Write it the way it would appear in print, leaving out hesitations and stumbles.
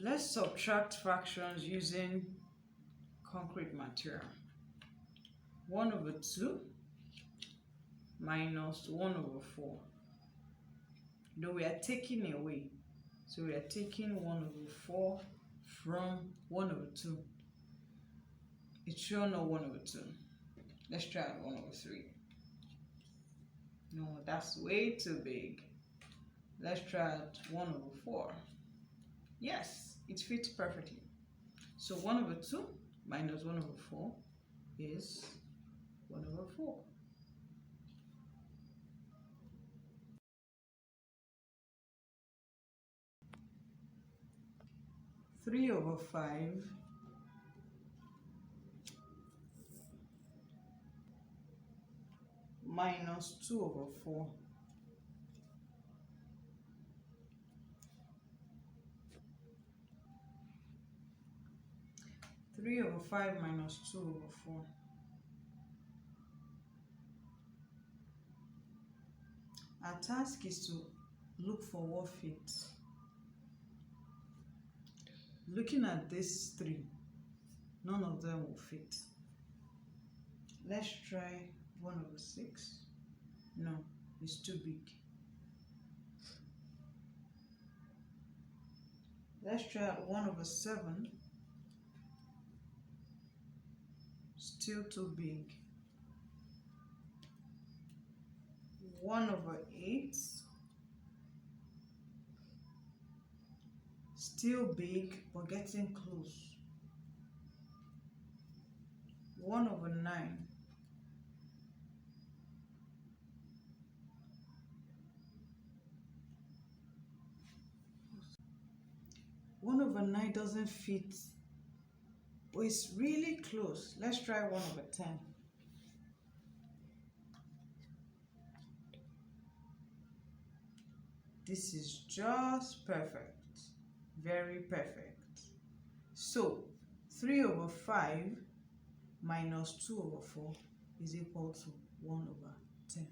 Let's subtract fractions using concrete material. 1 over 2 minus 1 over 4. Though we are taking away, so we are taking 1 over 4 from 1 over 2. It's sure not 1 over 2. Let's try 1 over 3. No, that's way too big. Let's try 1 over 4. Yes, it fits perfectly. So 1 over 2 minus 1 over 4 is 1 over 4. 3 over 5 minus 2 over 4. 3 over 5 minus 2 over 4. Our task is to look for what fits. Looking at these 3, none of them will fit. Let's try 1 over 6. No, it's too big. Let's try 1 over 7. Still too big. 1 over 8. Still big, but getting close. 1 over 9. One over 9 doesn't fit, but it's really close. Let's try 1 over 10. This is just perfect. Very perfect. So 3 over 5 minus 2 over 4 is equal to 1 over 10.